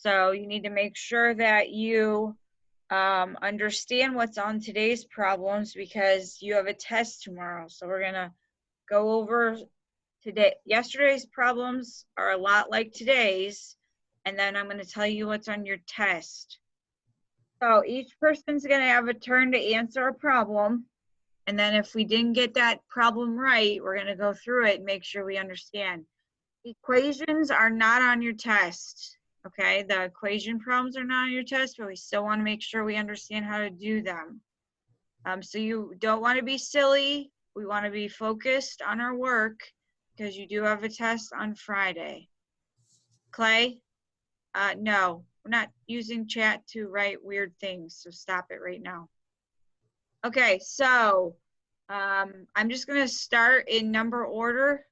So you need to make sure that you understand what's on today's problems because you have a test tomorrow. So we're gonna go over yesterday's problems are a lot like today's, and then I'm gonna tell you what's on your test. So each person's gonna have a turn to answer a problem. And then if we didn't get that problem right, we're gonna go through it and make sure we understand. Equations are not on your test, okay? The equation problems are not on your test, but we still wanna make sure we understand how to do them. So you don't wanna be silly. We wanna be focused on our work because you do have a test on Friday. Clay, no, we're not using chat to write weird things, so stop it right now. Okay, so I'm just gonna start in number order.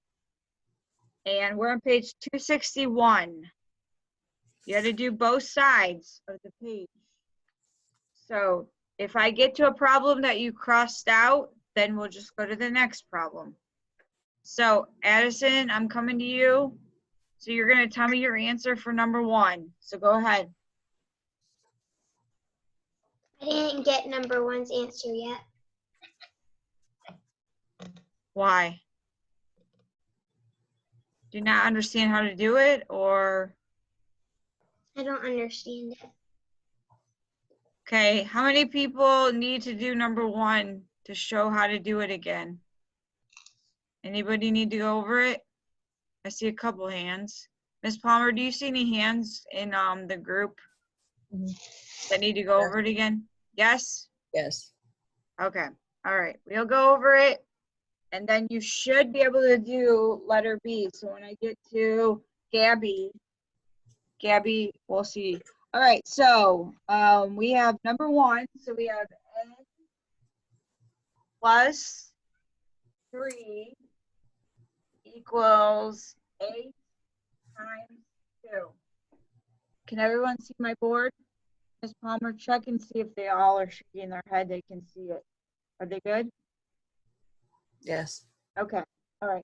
And we're on page 261. You had to do both sides of the page. So if I get to a problem that you crossed out, then we'll just go to the next problem. So Addison, I'm coming to you. So you're gonna tell me your answer for number 1. So go ahead. I didn't get number 1's answer yet. Why? Do you not understand how to do it, or? I don't understand it. Okay, how many people need to do number 1 to show how to do it again? Anybody need to go over it? I see a couple hands. Ms. Palmer, do you see any hands in the group that need to go over it again? Yes? Yes. Okay, all right, we'll go over it. And then you should be able to do letter B. So when I get to Gabby, we'll see. All right, so we have number 1. So we have n plus 3 equals 8 times 2. Can everyone see my board? Ms. Palmer, check and see if they all are shaking their head. They can see it. Are they good? Yes. Okay, all right.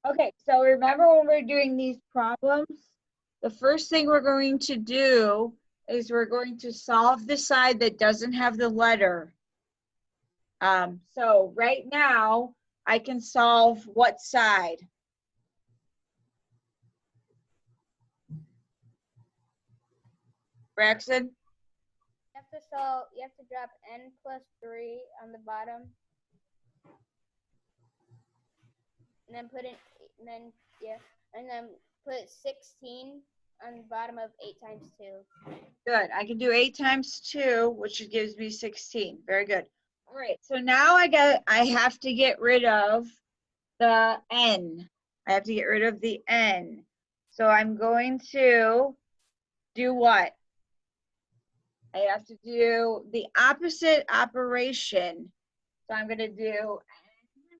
Okay, so remember when we're doing these problems, the first thing we're going to do is we're going to solve the side that doesn't have the letter. So right now, I can solve what side? Braxton? You have to drop n plus 3 on the bottom. And then and then put 16 on the bottom of 8 times 2. Good, I can do 8 times 2, which gives me 16. Very good. All right, so now I have to get rid of the n. I have to get rid of the n. So I'm going to do what? I have to do the opposite operation. So I'm going to do n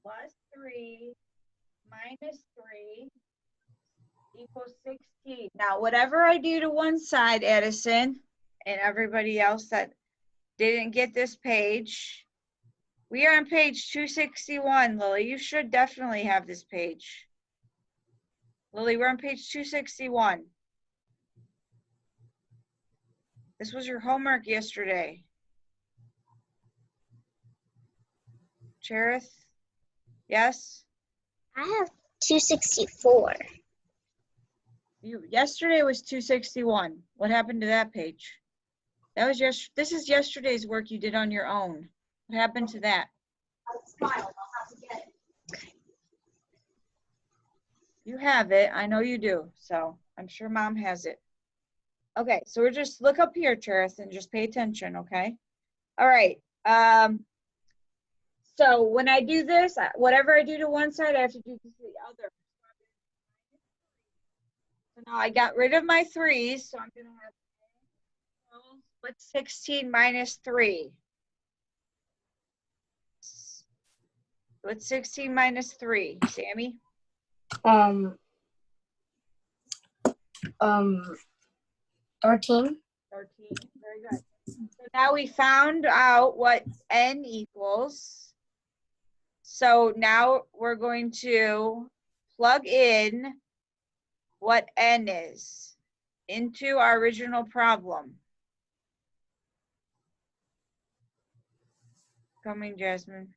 plus 3 minus 3 equals 16. Now, whatever I do to one side, Addison, and everybody else that didn't get this page, we are on page 261, Lily. You should definitely have this page. Lily, we're on page 261. This was your homework yesterday. Cherith? Yes? I have 264. Yesterday was 261. What happened to that page? That was this is yesterday's work you did on your own. What happened to that? You have it. I know you do. So I'm sure mom has it. Okay, so we're just look up here, Cherith, and just pay attention, okay? All right. So when I do this, whatever I do to one side, I have to do to the other. So now I got rid of my 3's, so I'm going to have what's 16 minus 3? What's 16 minus 3, Sammy? 13. 13, very good. So now we found out what n equals. So now we're going to plug in what n is. into our original problem. Coming, Jasmine.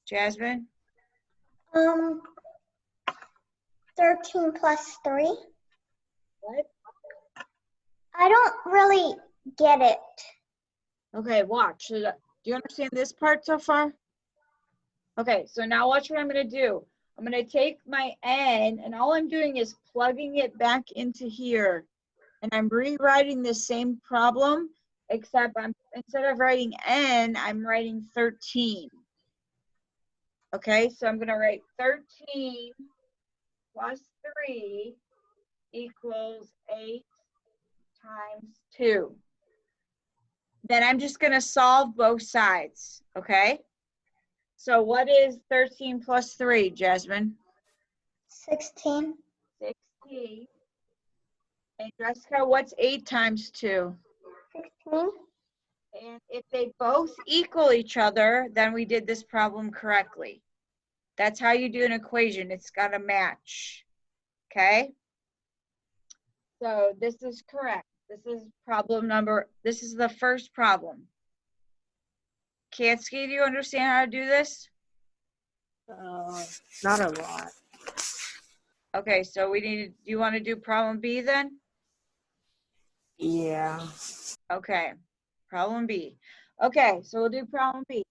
Jasmine? 13 plus 3. What? I don't really get it. Okay, watch. Do you understand this part so far? Okay, so now watch what I'm going to do. I'm going to take my n, and all I'm doing is plugging it back into here. And I'm rewriting the same problem, except instead of writing n, I'm writing 13. Okay, so I'm going to write 13 plus 3 equals 8 times 2. Then I'm just going to solve both sides, okay? So what is 13 plus 3, Jasmine? 16. 16. And Jessica, what's 8 times 2? 16. And if they both equal each other, then we did this problem correctly. That's how you do an equation. It's got to match, okay? So this is correct. This is this is the first problem. Kansky, do you understand how to do this? Not a lot. Okay, so do you want to do problem B then? Yeah. Okay, problem B. Okay, so we'll do problem B.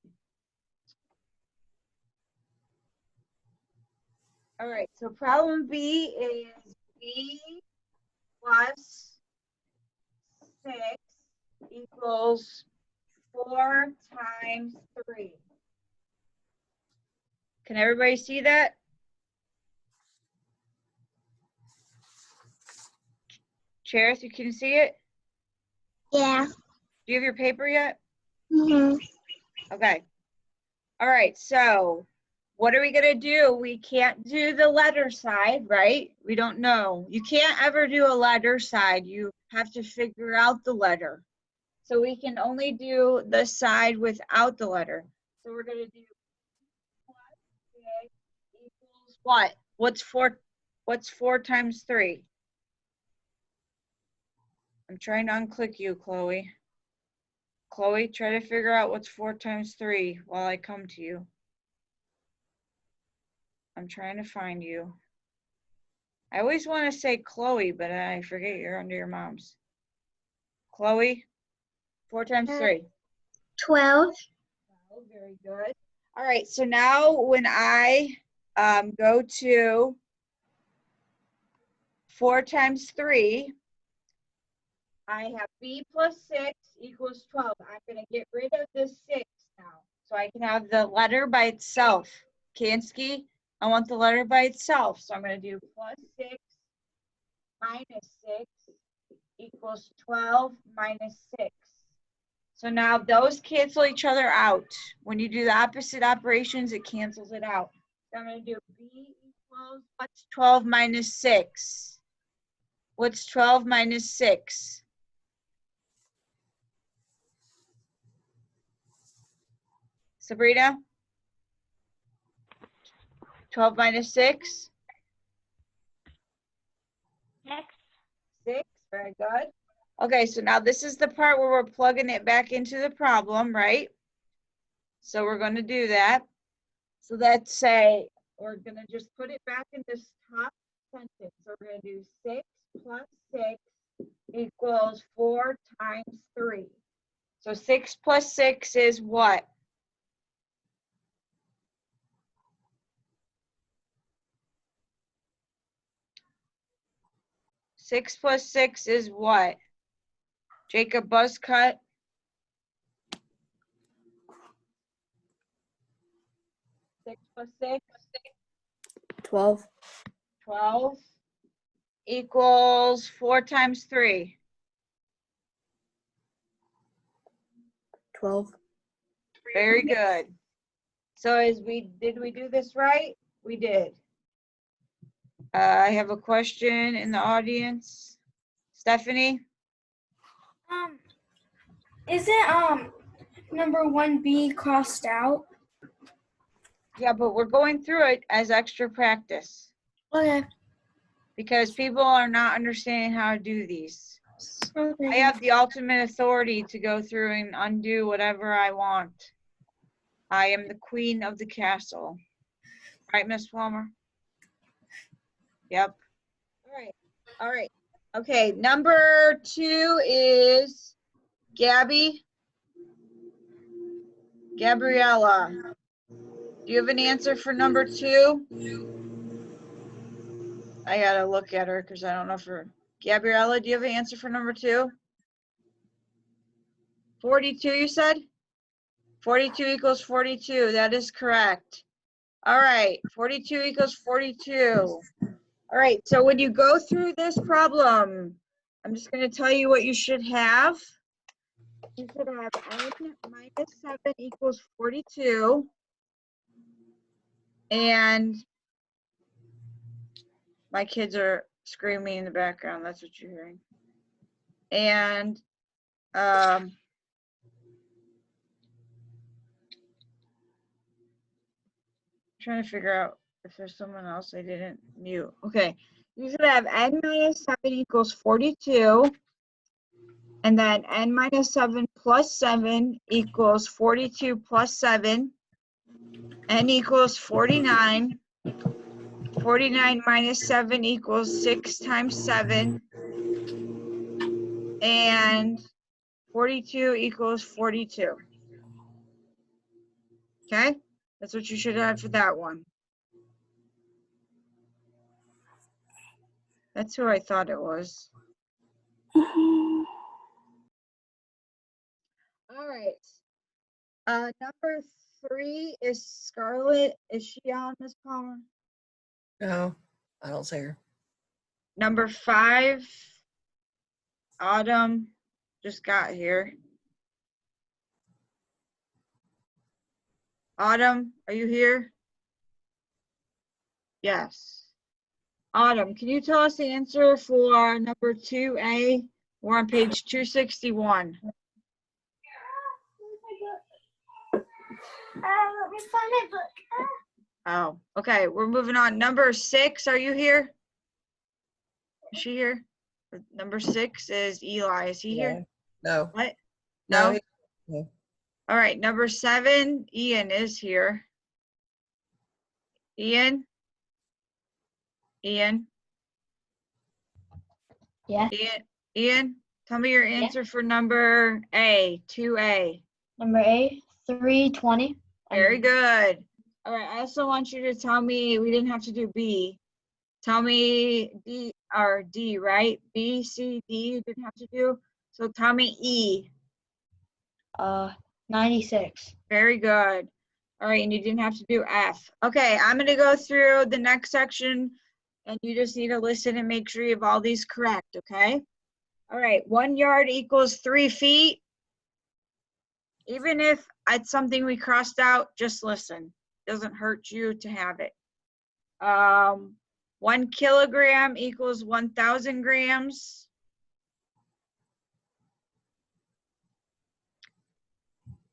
All right, so problem B is B plus 6 equals 4 times 3. Can everybody see that? Cherith, you can see it? Yeah. Do you have your paper yet? Mm-hmm. Okay. All right, so what are we going to do? We can't do the letter side, right? We don't know. You can't ever do a letter side. You have to figure out the letter. So we can only do the side without the letter. So we're going to do plus 6 equals what? What's 4 times 3? I'm trying to unclick you, Chloe. Chloe, try to figure out what's 4 times 3 while I come to you. I'm trying to find you. I always want to say Chloe, but I forget you're under your mom's. Chloe, 4 times 3. 12. Oh, very good. All right, so now when I go to 4 times 3, I have B plus 6 equals 12. I'm going to get rid of the 6 now. So I can have the letter by itself. Kansky, I want the letter by itself. So I'm going to do plus 6 minus 6 equals 12 minus 6. So now those cancel each other out. When you do the opposite operations, it cancels it out. So I'm going to do B equals, what's 12 minus 6? What's 12 minus 6? Sabrina? 12 minus 6? 6, very good. Okay, so now this is the part where we're plugging it back into the problem, right? So we're going to do that. So let's say we're going to just put it back in this top sentence. So we're going to do 6 plus 6 equals 4 times 3. So 6 plus 6 is what? Six plus 6 is what? Jacob Buzzcut. 6 plus 6? 12. 12 equals 4 times 3. 12. Very good. So did we do this right? We did. I have a question in the audience. Stephanie? Isn't number 1B crossed out? Yeah, but we're going through it as extra practice. Okay. because people are not understanding how to do these. I Seven. have the ultimate authority to go through and undo whatever I want. I am the queen of the castle. Right, Miss Palmer? Yep. All right. All right. Okay, number 2 is Gabby. Gabriella. Do you have an answer for number 2? I gotta look at her because I don't know if her. Gabriella, do you have an answer for number 2? 42, you said? 42 equals 42. That is correct. All right, 42 equals 42. All right, so when you go through this problem, I'm just going to tell you what you should have. You should have n minus 7 equals 42. And my kids are screaming in the background. That's what you're hearing. And trying to figure out if there's someone else I didn't mute. Okay, you should have n minus 7 equals 42. And then n minus 7 plus 7 equals 42 plus 7. N equals 49. 49 minus 7 equals 6 times 7. And 42 equals 42. Okay? That's what you should have for that one. That's who I thought it was. All right. Number 3 is Scarlett. Is she on, Ms. Palmer? No, I don't see her. Number 5, Autumn just got here. Autumn, are you here? Yes. Autumn, can you tell us the answer for number 2A? We're on page 261. Let me find my book. Oh, okay, we're moving on. Number 6, are you here? Is she here? Number 6 is Eli. Is he here? No. What? No. No? No. All right, number 7, Ian is here. Ian? Ian? Yeah. Ian, tell me your answer for number A, 2A. Number A, 320. Very good. All right, I also want you to tell me, we didn't have to do B. Tell me D or D, right? B, C, D, you didn't have to do. So tell me E. 96. Very good. All right, and you didn't have to do F. Okay, I'm gonna go through the next section and you just need to listen and make sure you have all these correct, okay? All right, 1 yard equals 3 feet. Even if it's something we crossed out, just listen. Doesn't hurt you to have it. 1 kilogram equals 1,000 grams.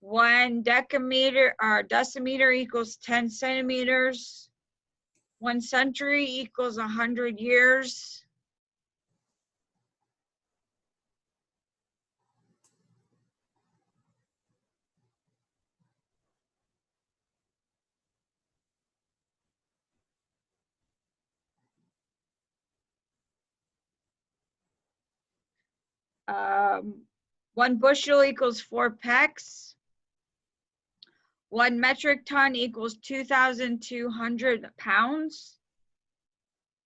1 decameter or decimeter equals 10 centimeters. 1 century equals 100 years. Um, 1 bushel equals 4 pecks. 1 metric ton equals 2,200 pounds.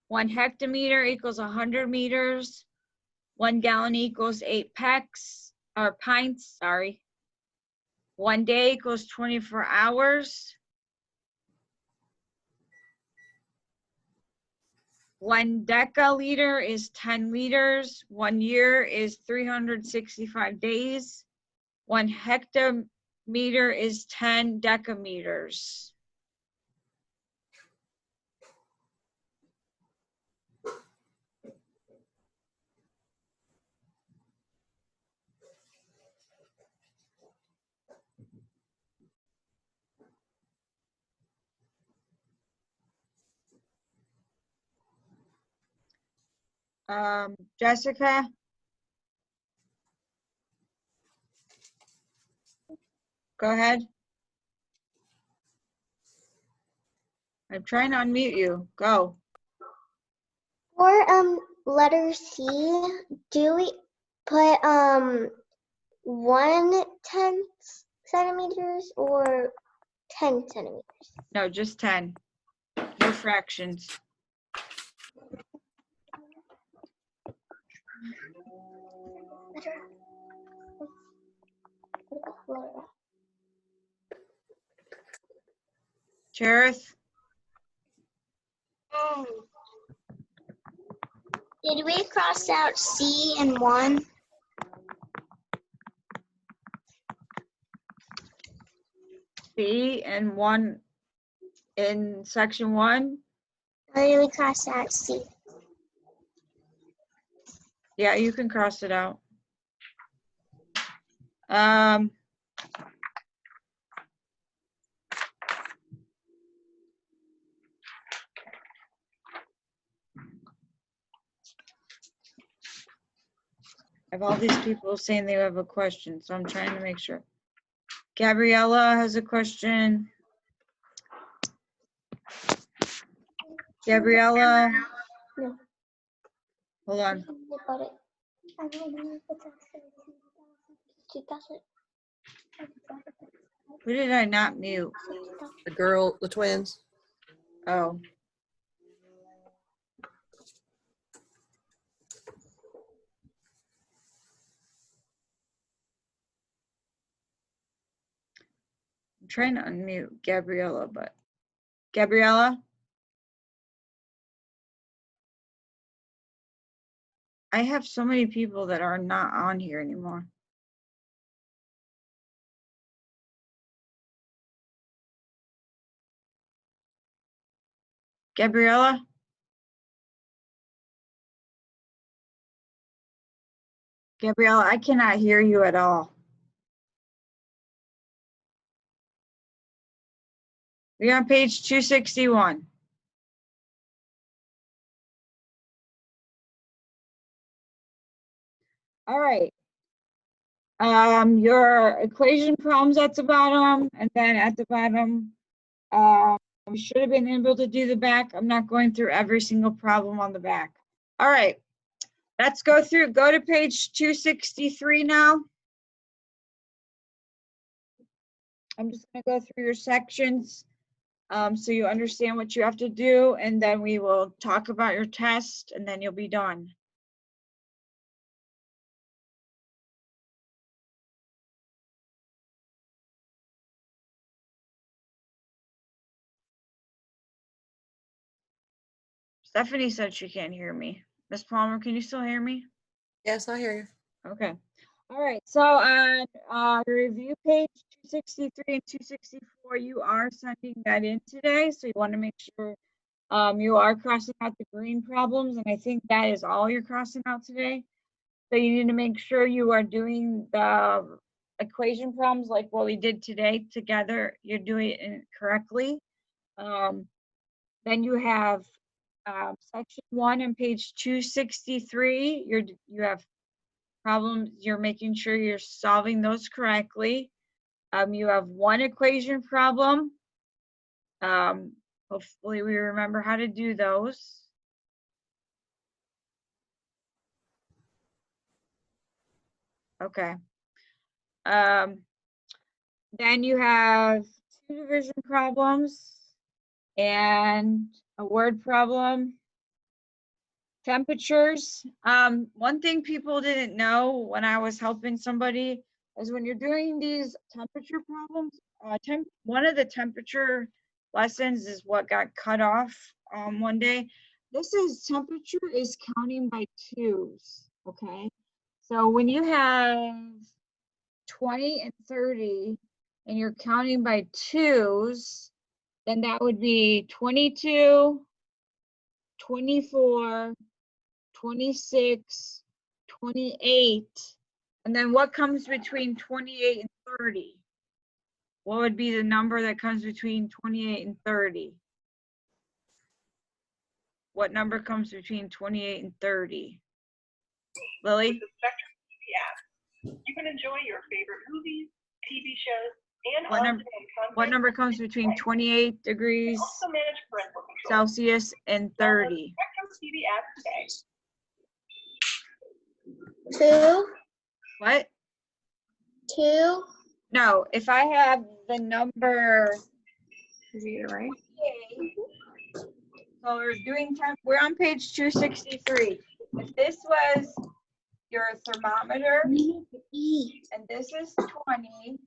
1 hectometer equals 100 meters. 1 gallon equals 8 pecks or pints, sorry. 1 day equals 24 hours. 1 decaliter is 10 liters. 1 year is 365 days. 1 hectometer is 10 decameters. Jessica? Go ahead. I'm trying to unmute you. Go. For letter C, do we put 1/10 centimeters or 10 centimeters? No, just 10. No fractions. Cherith? Did we cross out C and 1? C and 1 in section 1? Or did we cross out C? Yeah, you can cross it out. I have all these people saying they have a question, so I'm trying to make sure. Gabriella has a question. Gabriella? No. Hold on. About it. I don't know if it's actually 2000. Who did I not mute? The girl, the twins. Oh. I'm trying to unmute Gabriella, but Gabriella? I have so many people that are not on here anymore. Gabriella? Gabriella, I cannot hear you at all. We're on page 261. All right. Your equation problems at the bottom, and then at the bottom, we should have been able to do the back. I'm not going through every single problem on the back. All right. Let's go to page 263 now. I'm just going to go through your sections so you understand what you have to do, and then we will talk about your test, and then you'll be done. Stephanie said she can't hear me. Miss Palmer, can you still hear me? Yes, I hear you. Okay. All right. So on the review page 263 and 264, you are sending that in today. So you want to make sure you are crossing out the green problems. And I think that is all you're crossing out today. So you need to make sure you are doing the equation problems like what we did today together. You're doing it correctly. Then you have section 1 on page 263. You have problems. You're making sure you're solving those correctly. You have one equation problem. Hopefully we remember how to do those. Okay. Then you have 2 division problems and a word problem. Temperatures. One thing people didn't know when I was helping somebody is when you're doing these temperature problems, one of the temperature lessons is what got cut off one day. This is temperature is counting by 2s, okay? So when you have 20 and 30 and you're counting by 2s, then that would be 22, 24, 26, 28, and then what comes between 28 and 30? What would be the number that comes between 28 and 30? what number comes between 28 and 30? Lily? With the Spectrum TV app, you can enjoy your favorite movies, TV shows, and What on-demand content. What number comes between 28 degrees Also manage parental control. Celsius and 30? Spectrum TV app today. 2, What? 2, No, if I have the number, Did you get it right? so we're on page 263. If this was your thermometer, and this is 20,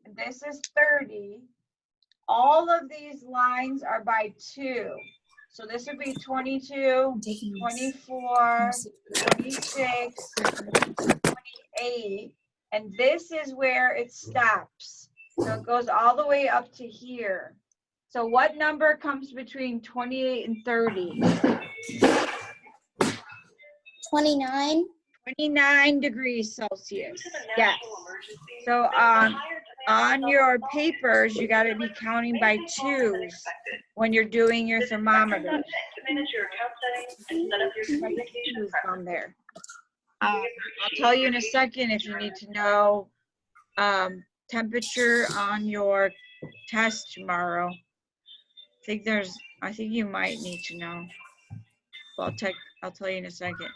and this is 30, all of these lines are by 2. So this would be 22, 24, 26, 28, and this is where it stops. So it goes all the way up to here. So what number comes between 28 and 30? 29. 29 degrees Celsius. Due to the Yes. national emergency, So there is a higher demand on for your telephone papers, you got to be counting by Maybe more than 2s expected. when you're doing your Visit thermometers. Spectrum.net to manage your account settings and set up your communication Twos preferences. on there. I'll tell you in a second if you need to know temperature on your test tomorrow. I think you might need to know. Well, I'll tell you in a second.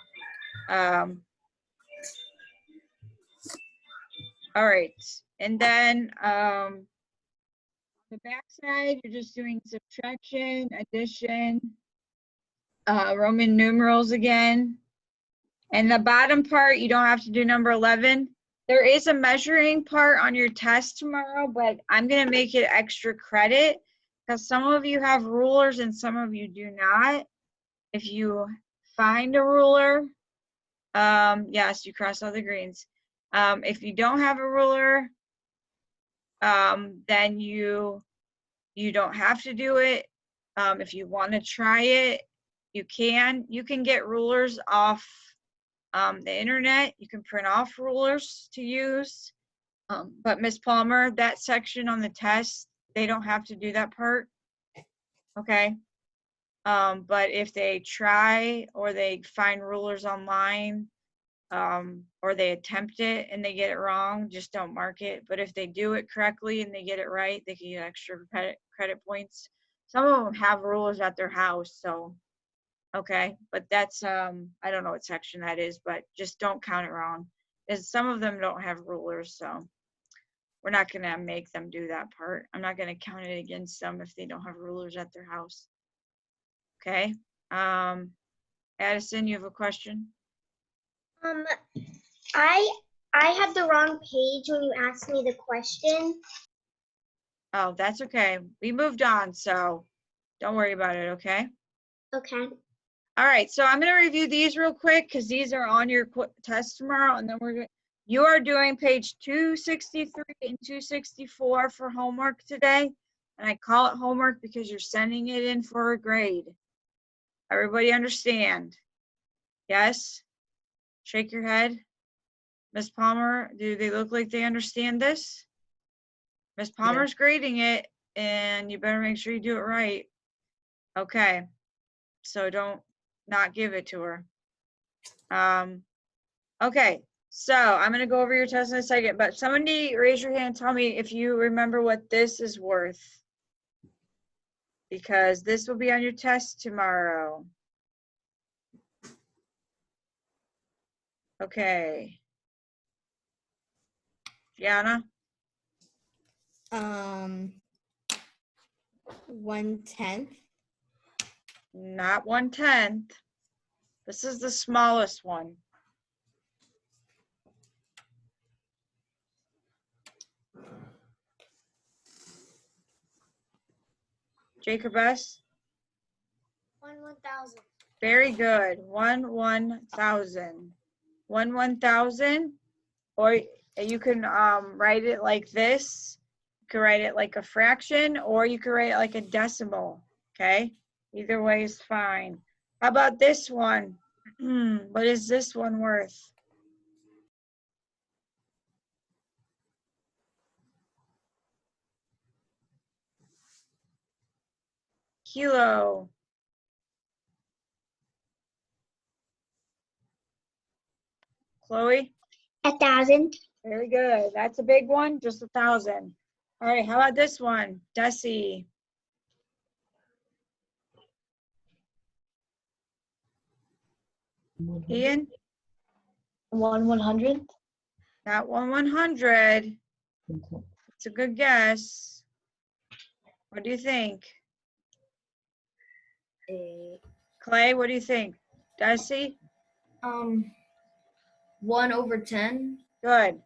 All right, and then the back side, you're just doing subtraction, addition, Roman numerals again. And the bottom part, you don't have to do number 11. There is a measuring part on your test tomorrow, but I'm gonna make it extra credit because some of you have rulers and some of you do not. If you find a ruler, yes, you cross all the greens. If you don't have a ruler, then you don't have to do it. If you want to try it, you can. You can get rulers off the internet. You can print off rulers to use. But Ms. Palmer, that section on the test, they don't have to do that part. Okay. But if they try or they find rulers online, or they attempt it and they get it wrong, just don't mark it. But if they do it correctly and they get it right, they can get extra credit points. Some of them have rulers at their house, so okay. But that's I don't know what section that is, but just don't count it wrong. Because some of them don't have rulers, so we're not gonna make them do that part. I'm not gonna count it against them if they don't have rulers at their house. Okay. Addison, you have a question? I had the wrong page when you asked me the question. Oh, that's okay. We moved on, so don't worry about it, okay? Okay. All right, so I'm going to review these real quick because these are on your test tomorrow, and then you are doing page 263 and 264 for homework today, and I call it homework because you're sending it in for a grade. Everybody understand? Yes? Shake your head. Ms. Palmer, do they look like they understand this? Ms. Palmer's grading it, and you better make sure you do it right. Okay, so don't not give it to her. Okay, so I'm gonna go over your test in a second, but somebody raise your hand and tell me if you remember what this is worth. Because this will be on your test tomorrow. Okay. Gianna? 1/10. Not 1/10. This is the smallest one. Jacob S? 1/1000. Very good. 1/1000. 1/1000. Or you can write it like this. You can write it like a fraction, or you can write it like a decimal. Okay? Either way is fine. How about this one? What is this one worth? Kilo. Chloe? 1,000. Very good. That's a big one, just 1,000. All right, how about this one? Desi? Ian? 1/100. That 1/100. It's a good guess. What do you think? Clay, what do you think? Desi? 1/10. Good.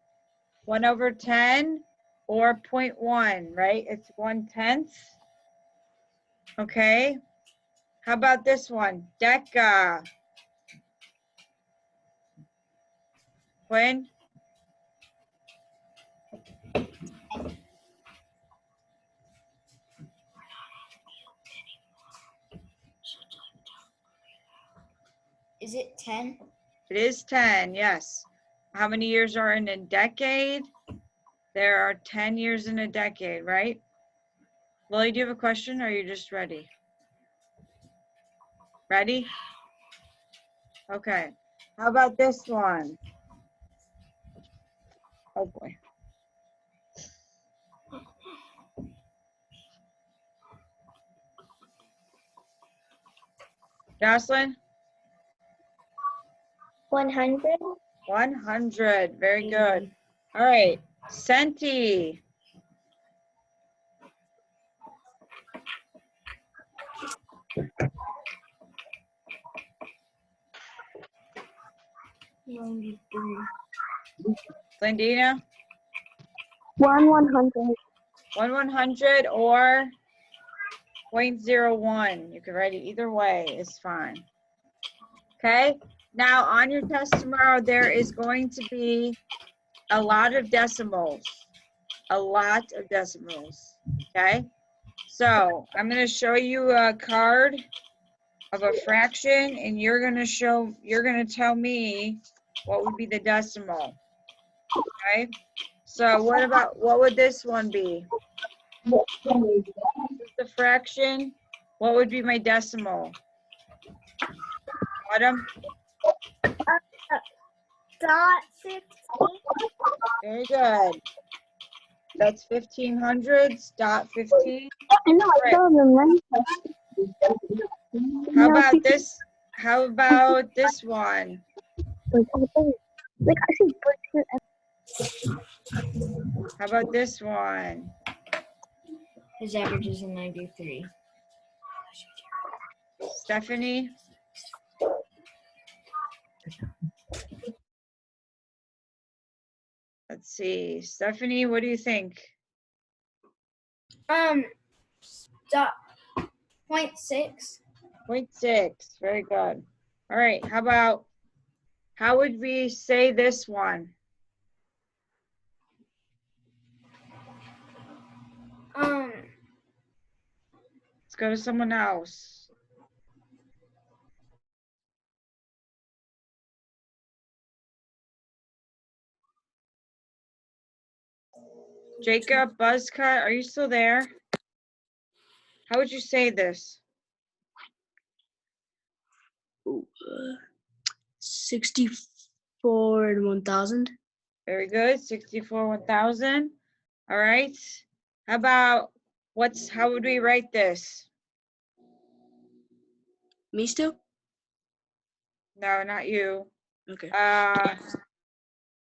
1/10 or 0.1, right? It's 1/10. Okay. How about this one? Deca. Quinn? Is it 10? It is 10, yes. How many years are in a decade? There are 10 years in a decade, right? Lily, do you have a question or are you just ready? Ready? Okay. How about this one? Oh boy. Jocelyn? 100. 100. Very good. All right. Senti. Glendina? 1/100. 1/100 or 0.01. You can write it either way. It's fine. Okay. Now on your test tomorrow, there is going to be a lot of decimals. A lot of decimals. Okay. So I'm going to show you a card of a fraction, and you're going to tell me what would be the decimal. Okay. So what would this one be? This is the fraction. What would be my decimal? Autumn? .16. Very good. That's 1500s, dot 15. No, I Right. saw them, right? How about this? How about this one? Like, I see. How about this one? His average is a 93. Stephanie? Let's see. Stephanie, what do you think? 0.6. 0.6. Very good. All right. How would we say this one? Let's go to someone else. Jacob, Buzzcut, are you still there? How would you say this? 64 and 1,000. Very good. 64, 1,000. All right. How about how would we write this? Me still? No, not you. Okay.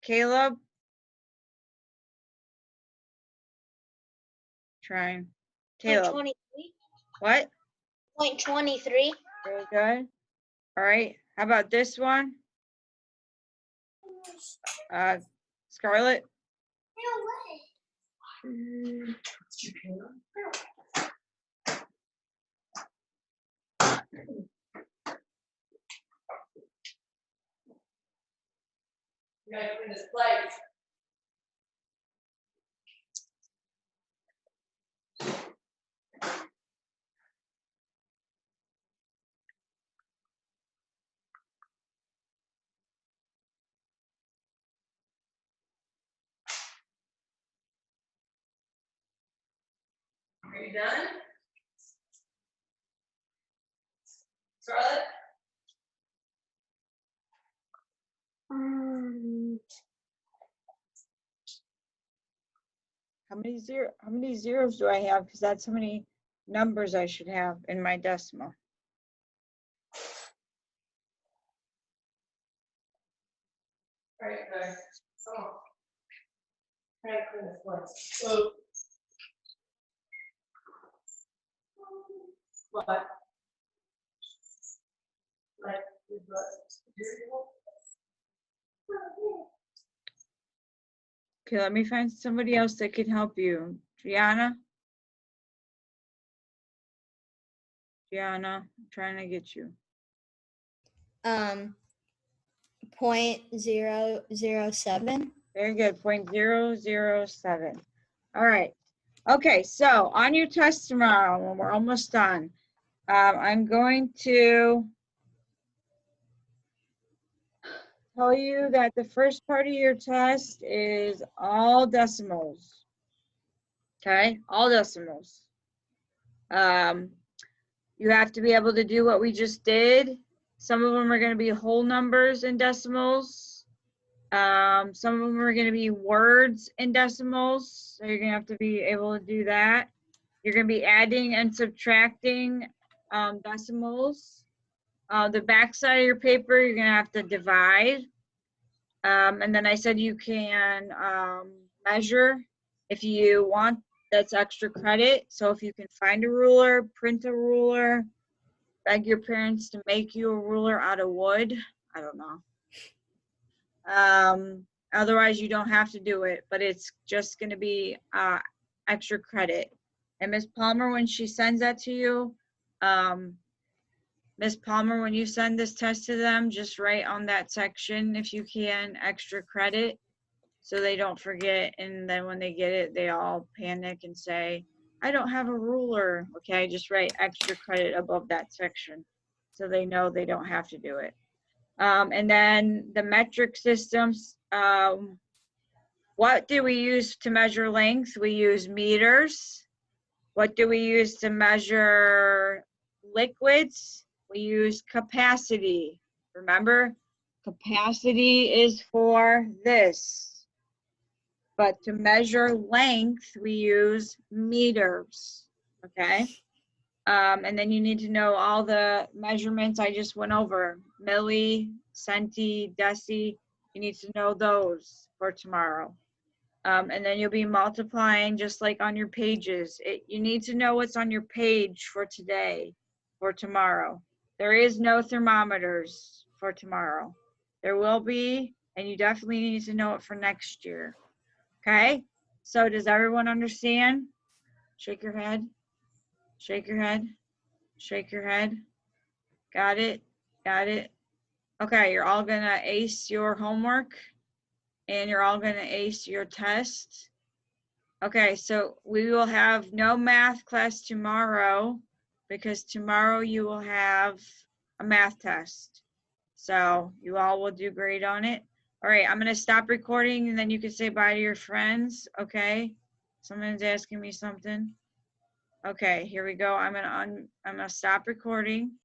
Caleb? Trying. Caleb. 0.23. What? 0.23. Very good. All right. How about this one? Scarlett? Are you done? Scarlett? How many zeros do I have? Because that's how many numbers I should have in my decimal. Right there. Oh. Right for this one. So. What? Like, with what? Okay, let me find somebody else that can help you. Gianna? Gianna, I'm trying to get you. 0.007. Very good, 0.007. All right. Okay, so on your test tomorrow, when we're almost done, I'm going to tell you that the first part of your test is all decimals. Okay, all decimals. You have to be able to do what we just did. Some of them are going to be whole numbers in decimals. Some of them are going to be words in decimals. So you're going to have to be able to do that. You're going to be adding and subtracting decimals. The back side of your paper, you're going to have to divide. And then I said you can measure if you want. That's extra credit. So if you can find a ruler, print a ruler, beg your parents to make you a ruler out of wood. I don't know. Otherwise, you don't have to do it, but it's just going to be extra credit. And Ms. Palmer, when she sends that to you, Ms. Palmer, when you send this test to them, just write on that section, if you can, extra credit, so they don't forget. And then when they get it, they all panic and say, I don't have a ruler. Okay, just write extra credit above that section so they know they don't have to do it. And then the metric systems, what do we use to measure length? We use meters. What do we use to measure liquids? We use capacity. Remember, capacity is for this. But to measure length, we use meters, okay? And then you need to know all the measurements I just went over, milli, centi, deci. You need to know those for tomorrow. And then you'll be multiplying just like on your pages. You need to know what's on your page for today, for tomorrow. There is no thermometers for tomorrow. There will be, and you definitely need to know it for next year. Okay, so does everyone understand? Shake your head, shake your head, shake your head. Got it, got it. Okay, you're all gonna ace your homework and you're all gonna ace your test. Okay, so we will have no math class tomorrow because tomorrow you will have a math test. So you all will do great on it. All right, I'm gonna stop recording and then you can say bye to your friends, okay? Someone's asking me something. Okay, here we go. I'm gonna stop recording.